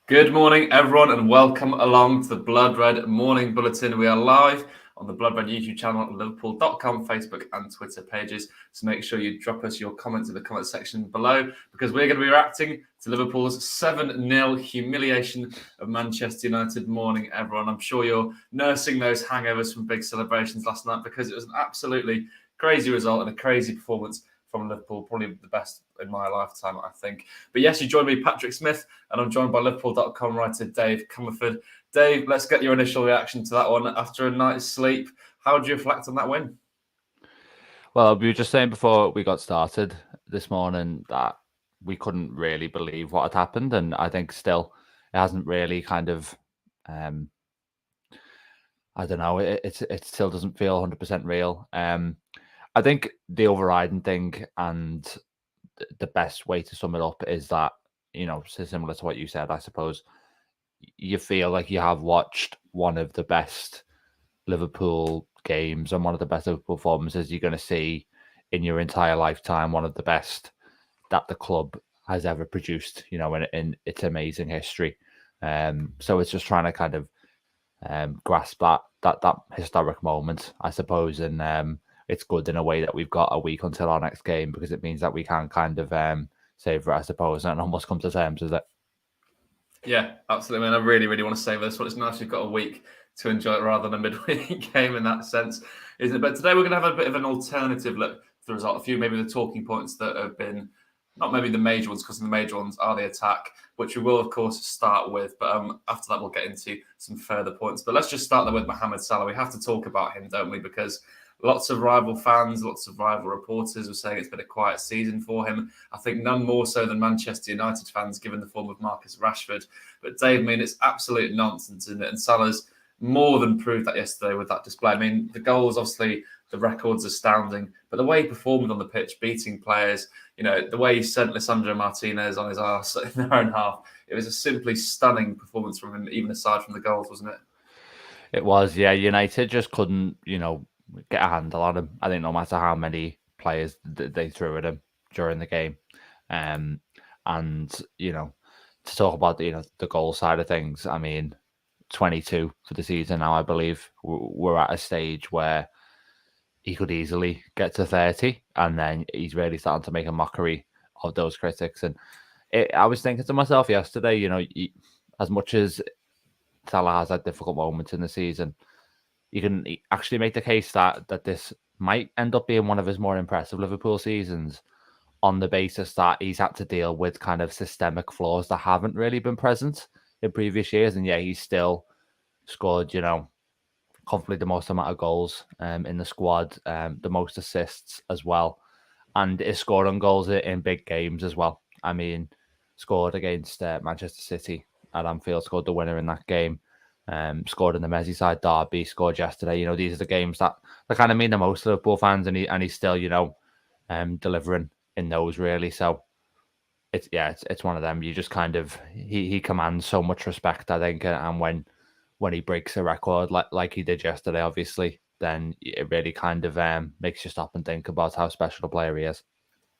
Good morning, everyone, and welcome along to the Blood Red Morning Bulletin. We are live on the Blood Red YouTube channel, Liverpool.com, Facebook and Twitter pages. So make sure you drop us your comments in the comment section below because we're going to be reacting to Liverpool's 7-0 humiliation of Manchester United. Morning, everyone. I'm sure you're nursing those hangovers from big celebrations last night because it was an absolutely crazy result and a crazy performance from Liverpool, probably the best in my lifetime, I think. But yes, you joined me, Patrick Smith, and I'm joined by Liverpool.com writer Dave Comerford. Dave, let's get your initial reaction to that one. After a night's sleep, how do you reflect on that win? Well, we were just saying before we got started this morning that we couldn't really believe what had happened, and I think still it hasn't really kind of, I don't know, it still doesn't feel 100% real. I think the overriding thing and the best way to sum it up is that, so similar to what you said, I suppose, you feel like you have watched one of the best Liverpool games and one of the best Liverpool performances you're going to see in your entire lifetime, one of the best that the club has ever produced, in its amazing history. So it's just trying to kind of grasp that historic moment, I suppose, and it's good in a way that we've got a week until our next game because it means that we can kind of savor it, I suppose, and almost come to terms with it. Yeah, absolutely, man. I really, really want to savour this one. It's nice we've got a week to enjoy it rather than a midweek game in that sense, isn't it? But today we're going to have a bit of an alternative look at the result. A few maybe the talking points that have been, not maybe the major ones, because the major ones are the attack, which we will, of course, start with. But after that, we'll get into some further points. But let's just start there with Mohamed Salah. We have to talk about him, don't we? Because lots of rival fans, lots of rival reporters were saying it's been a quiet season for him. I think none more so than Manchester United fans, given the form of Marcus Rashford. But Dave, I mean, it's absolute nonsense, isn't it? And Salah's more than proved that yesterday with that display. I mean, the goals, obviously, the record's astounding, but the way he performed on the pitch, beating players, the way he sent Lisandro Martinez on his arse in their own half, it was a simply stunning performance from him, even aside from the goals, wasn't it? It was, yeah. United just couldn't, get a handle on him. I think no matter how many players they threw at him during the game, and to talk about the goal side of things, I mean, 22 for the season now, I believe. We're at a stage where he could easily get to 30, and then he's really starting to make a mockery of those critics. And I was thinking to myself yesterday, as much as Salah has had difficult moments in the season, you can actually make the case that this might end up being one of his more impressive Liverpool seasons on the basis that he's had to deal with kind of systemic flaws that haven't really been present in previous years. And yeah, he's still scored, comfortably the most amount of goals in the squad, the most assists as well, and is scoring goals in big games as well. I mean, scored against Manchester City at Anfield, scored the winner in that game. Scored in the Merseyside derby, scored yesterday. These are the games that kind of mean the most to Liverpool fans, and he's still, delivering in those really. So it's one of them. You just kind of he commands so much respect, I think, and when he breaks a record like he did yesterday, obviously, then it really kind of makes you stop and think about how special a player he is.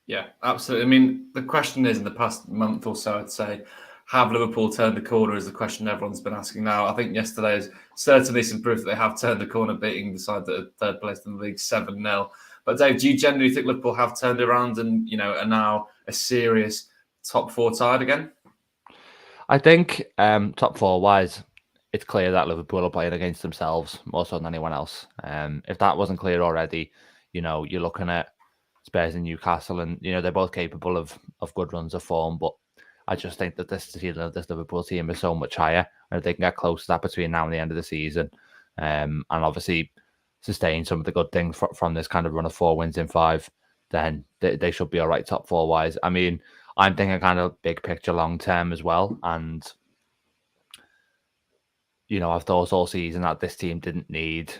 Yeah, absolutely. I mean, the question is in the past month or so, I'd say, have Liverpool turned the corner is the question everyone's been asking now. I think yesterday is certainly some proof that they have turned the corner, beating the side that are third place in the league 7-0. But Dave, do you generally think Liverpool have turned around and, are now a serious top four side again? I think top four wise, it's clear that Liverpool are playing against themselves more so than anyone else. If that wasn't clear already, you're looking at Spurs and Newcastle, and they're both capable of good runs of form. But I just think that this Liverpool team is so much higher, and if they can get close to that between now and the end of the season, and obviously sustain some of the good things from this kind of run of 4 wins in 5, then they should be all right top four wise. I mean, I'm thinking kind of big picture long term as well, and I've thought all season that this team didn't need,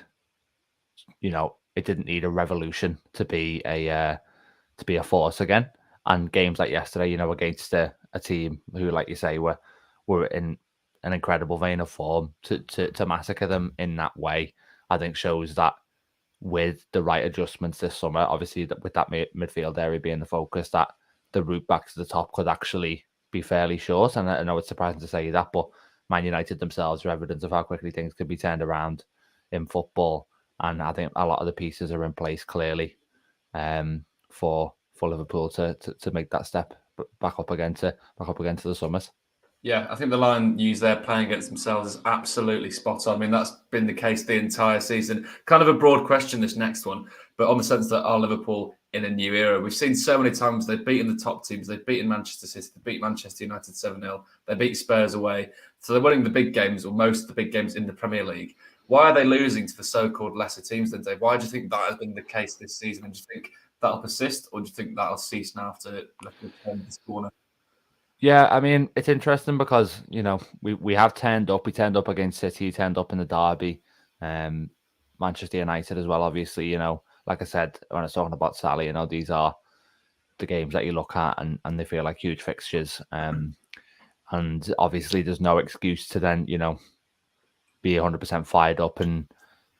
it didn't need a revolution to be a force again. And games like yesterday, against a team who, like you say, were in an incredible vein of form, to massacre them in that way, I think shows that with the right adjustments this summer, obviously with that midfield area being the focus, that the route back to the top could actually be fairly short. And I know it's surprising to say that, but Man United themselves are evidence of how quickly things can be turned around in football. And I think a lot of the pieces are in place clearly for Liverpool to make that step back up again to the summit. Yeah, I think the line used there, playing against themselves, is absolutely spot on. I mean, that's been the case the entire season. Kind of a broad question, this next one, but on the sense that are Liverpool in a new era? We've seen so many times they've beaten the top teams. They've beaten Manchester City, they beat Manchester United 7-0. They beat Spurs away. So they're winning the big games, or most of the big games in the Premier League. Why are they losing to the so-called lesser teams then, Dave? Why do you think that has been the case this season? And do you think that'll persist, or do you think that'll cease now after Liverpool turn this corner? Yeah, I mean, it's interesting because, we have turned up. We turned up against City, turned up in the derby, Manchester United as well, obviously, like I said, when I was talking about Salah, these are the games that you look at and they feel like huge fixtures. And obviously there's no excuse to then, be 100% fired up and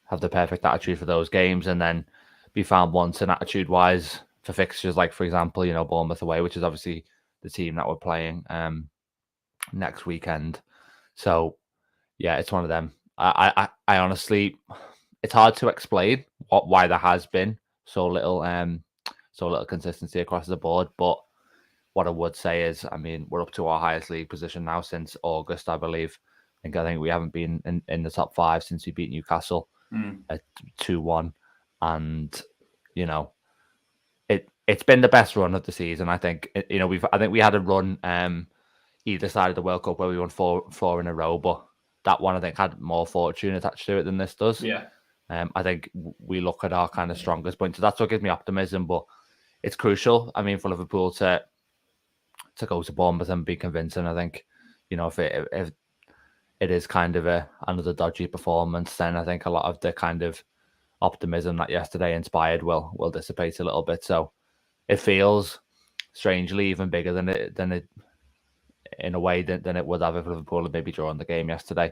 have the perfect attitude for those games and then be found wanting attitude-wise for fixtures like, for example, Bournemouth away, which is obviously the team that we're playing next weekend. So yeah, it's one of them. I honestly, it's hard to explain why there has been so little consistency across the board. But what I would say is, I mean, we're up to our highest league position now since August, I believe. I think we haven't been in the top 5 since we beat Newcastle at 2-1, and it's been the best run of the season. I think we had a run either side of the World Cup where we won four in a row, but that one I think had more fortune attached to it than this does. Yeah. I think we look at our kind of strongest point, so that's what gives me optimism. But it's crucial, I mean, for Liverpool to go to Bournemouth and be convincing. I think, if it is kind of another dodgy performance, then I think a lot of the kind of optimism that yesterday inspired will dissipate a little bit. So it feels strangely even bigger than it in a way than it would have if Liverpool had maybe drawn the game yesterday.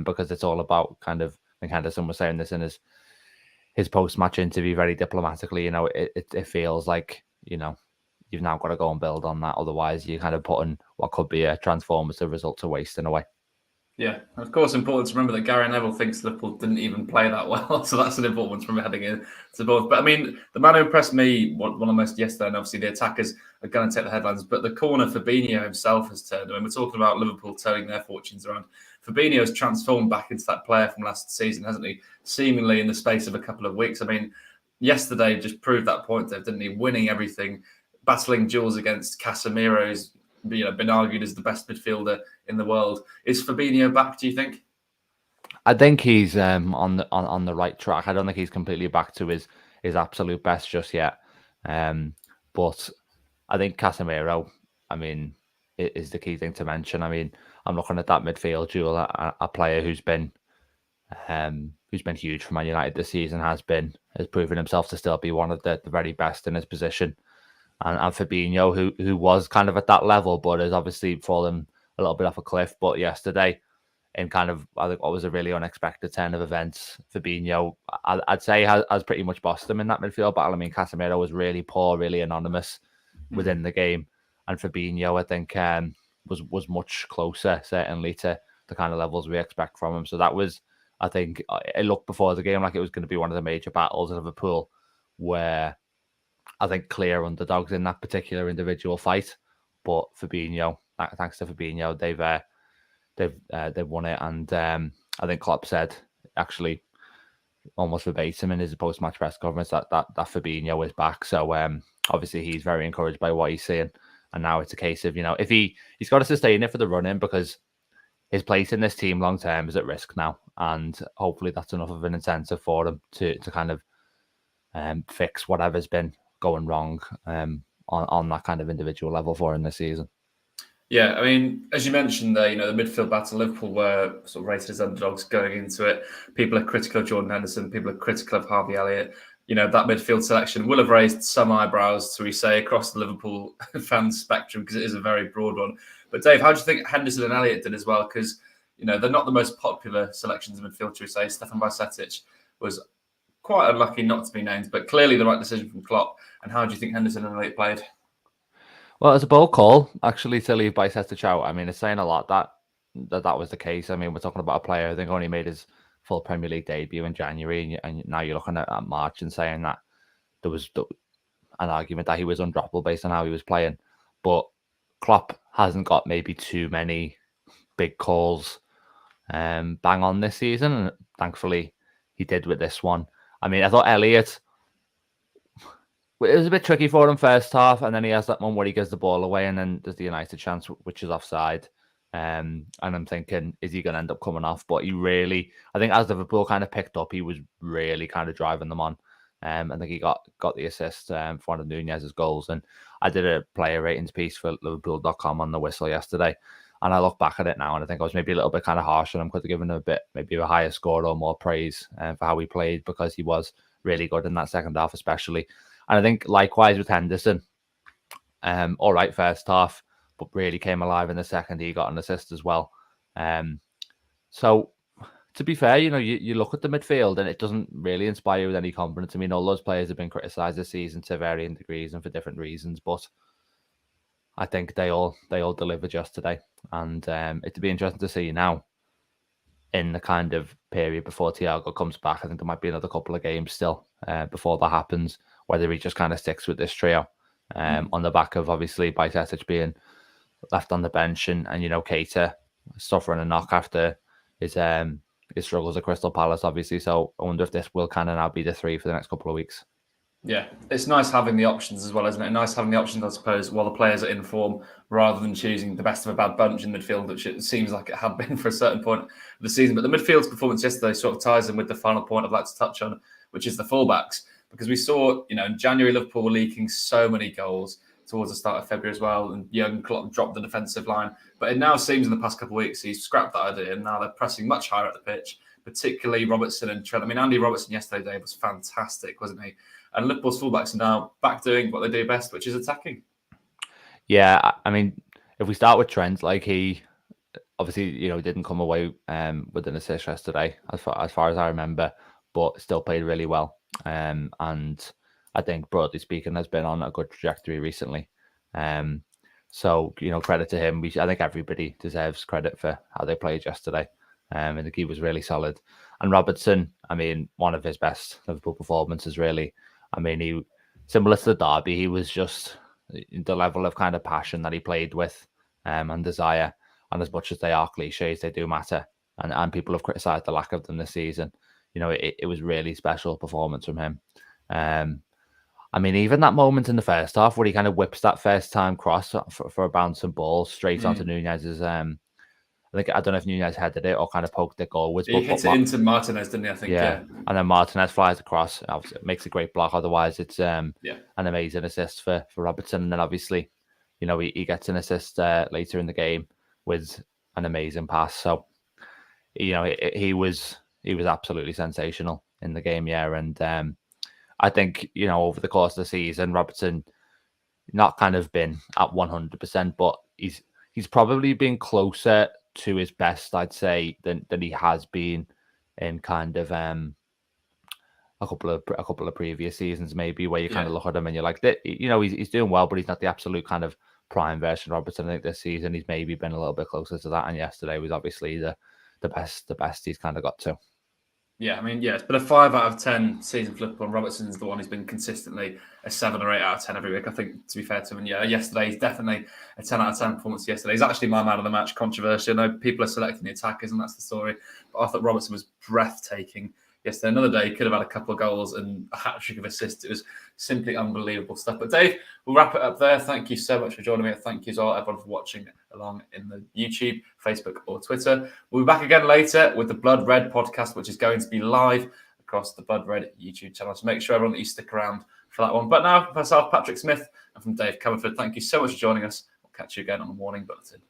Because it's all about kind of, I think Henderson was saying this in his post-match interview very diplomatically, it feels like, you've now got to go and build on that. Otherwise, you're kind of putting what could be a transformative result to waste in a way. Yeah, of course, important to remember that Gary Neville thinks Liverpool didn't even play that well. So that's an important one to remember heading into the board. But I mean, the man who impressed me one of the most yesterday, and obviously the attackers are going to take the headlines, but the corner Fabinho himself has turned. I mean, we're talking about Liverpool turning their fortunes around. Fabinho has transformed back into that player from last season, hasn't he? Seemingly in the space of a couple of weeks. I mean, yesterday just proved that point, didn't he? Winning everything, battling duels against Casemiro's, been argued as the best midfielder in the world. Is Fabinho back, do you think? I think he's on the right track. I don't think he's completely back to his absolute best just yet. But I think Casemiro, I mean, is the key thing to mention. I mean, I'm looking at that midfield duel, a player who's been huge for Man United this season, has proven himself to still be one of the very best in his position. And Fabinho, who was kind of at that level, but has obviously fallen a little bit off a cliff. But yesterday, in kind of, I think, what was a really unexpected turn of events, Fabinho, I'd say, has pretty much bossed them in that midfield battle. I mean, Casemiro was really poor, really anonymous within the game. And Fabinho, I think, was much closer, certainly, to the kind of levels we expect from him. So that was, I think, it looked before the game like it was going to be one of the major battles of Liverpool, where I think clear underdogs in that particular individual fight. But Fabinho, thanks to Fabinho, they've won it. And I think Klopp said, actually, almost verbatim in his post-match press conference, that Fabinho is back. So obviously he's very encouraged by what he's seeing. And now it's a case of, if he's got to sustain it for the run-in, because his place in this team long-term is at risk now. And hopefully that's enough of an incentive for him to kind of fix whatever's been going wrong on that kind of individual level for him this season. Yeah, I mean, as you mentioned there, the midfield battle, Liverpool were sort of rated as underdogs going into it. People are critical of Jordan Henderson. People are critical of Harvey Elliott. That midfield selection will have raised some eyebrows, to we say, across the Liverpool fan spectrum, because it is a very broad one. But Dave, how do you think Henderson and Elliott did as well? Because, they're not the most popular selections in midfield, to we say. Stefan Bajcetic was quite unlucky not to be named, but clearly the right decision from Klopp. And how do you think Henderson and Elliott played? Well, it's a bold call, actually, to leave Bicester out. I mean, it's saying a lot that was the case. I mean, we're talking about a player I think only made his full Premier League debut in January, and now you're looking at March and saying that there was an argument that he was undroppable based on how he was playing. But Klopp hasn't got maybe too many big calls bang on this season, and thankfully he did with this one. I mean, I thought Elliot, it was a bit tricky for him first half, and then he has that one where he gives the ball away, and then there's the United chance, which is offside. And I'm thinking, is he going to end up coming off? But he really, I think as Liverpool kind of picked up, he was really kind of driving them on. I think he got the assist for one of Nunez's goals. And I did a player ratings piece for Liverpool.com on the whistle yesterday. And I look back at it now, and I think I was maybe a little bit kind of harsh on him. Could have given him a bit, maybe a higher score or more praise for how he played, because he was really good in that second half, especially. And I think likewise with Henderson, all right, first half, but really came alive in the second. He got an assist as well. So to be fair, you look at the midfield and it doesn't really inspire you with any confidence. I mean, all those players have been criticised this season to varying degrees and for different reasons, but I think they all delivered yesterday. And it'd be interesting to see now in the kind of period before Thiago comes back. I think there might be another couple of games still before that happens, whether he just kind of sticks with this trio on the back of obviously Bajcetic being left on the bench and Keita suffering a knock after his struggles at Crystal Palace, obviously. So I wonder if this will kind of now be the three for the next couple of weeks. Yeah, it's nice having the options as well, isn't it? Nice having the options, I suppose, while the players are in form, rather than choosing the best of a bad bunch in midfield, which it seems like it had been for a certain point of the season. But the midfield's performance yesterday sort of ties in with the final point I'd like to touch on, which is the fullbacks. Because we saw, in January, Liverpool were leaking so many goals towards the start of February as well, and Jurgen Klopp dropped the defensive line. But it now seems in the past couple of weeks he's scrapped that idea, and now they're pressing much higher at the pitch, particularly Robertson and Trent. I mean, Andy Robertson yesterday, Dave, was fantastic, wasn't he? And Liverpool's fullbacks are now back doing what they do best, which is attacking. Yeah, I mean, if we start with Trent, like he obviously, didn't come away with an assist yesterday, as far as I remember, but still played really well. And I think, broadly speaking, has been on a good trajectory recently. So, credit to him. I think everybody deserves credit for how they played yesterday. I think he was really solid. And Robertson, I mean, one of his best Liverpool performances, really. I mean, he, similar to the derby, he was just the level of kind of passion that he played with and desire. And as much as they are cliches, they do matter. And people have criticised the lack of them this season. It was really special performance from him. I mean, even that moment in the first half where he kind of whips that first time cross for a bouncing ball straight onto Nunez's. I don't know if Nunez headed it or kind of poked it goalwards. He hit it into Martinez, didn't he? I think. Yeah. And then Martinez flies across. Obviously, it makes a great block. Otherwise, it's an amazing assist for Robertson. And then obviously, he gets an assist later in the game with an amazing pass. So, he was absolutely sensational in the game. Yeah, and I think over the course of the season, Robertson not kind of been at 100%, but he's probably been closer to his best, I'd say, than he has been in kind of a couple of previous seasons, maybe, where you kind of look at him and you're like, he's doing well, but he's not the absolute kind of prime version of Robertson. I think this season he's maybe been a little bit closer to that, and yesterday was obviously the best he's kind of got to. Yeah, I mean, it's been a 5 out of 10 season for Liverpool. Robertson's the one who's been consistently a 7 or 8 out of 10 every week, I think, to be fair to him. And yesterday he's definitely a 10 out of 10 performance yesterday. He's actually my man of the match, controversial. I know people are selecting the attackers, and that's the story. But I thought Robertson was breathtaking yesterday. Another day, he could have had a couple of goals and a hat-trick of assists. It was simply unbelievable stuff. But Dave, we'll wrap it up there. Thank you so much for joining me. Thank you as well, everyone, for watching along in the YouTube, Facebook, or Twitter. We'll be back again later with the Blood Red podcast, which is going to be live across the Blood Red YouTube channel. So make sure everyone that you stick around for that one. But now, from myself, Patrick Smith, and from Dave Comerford, thank you so much for joining us. We'll catch you again on the Morning Bulletin.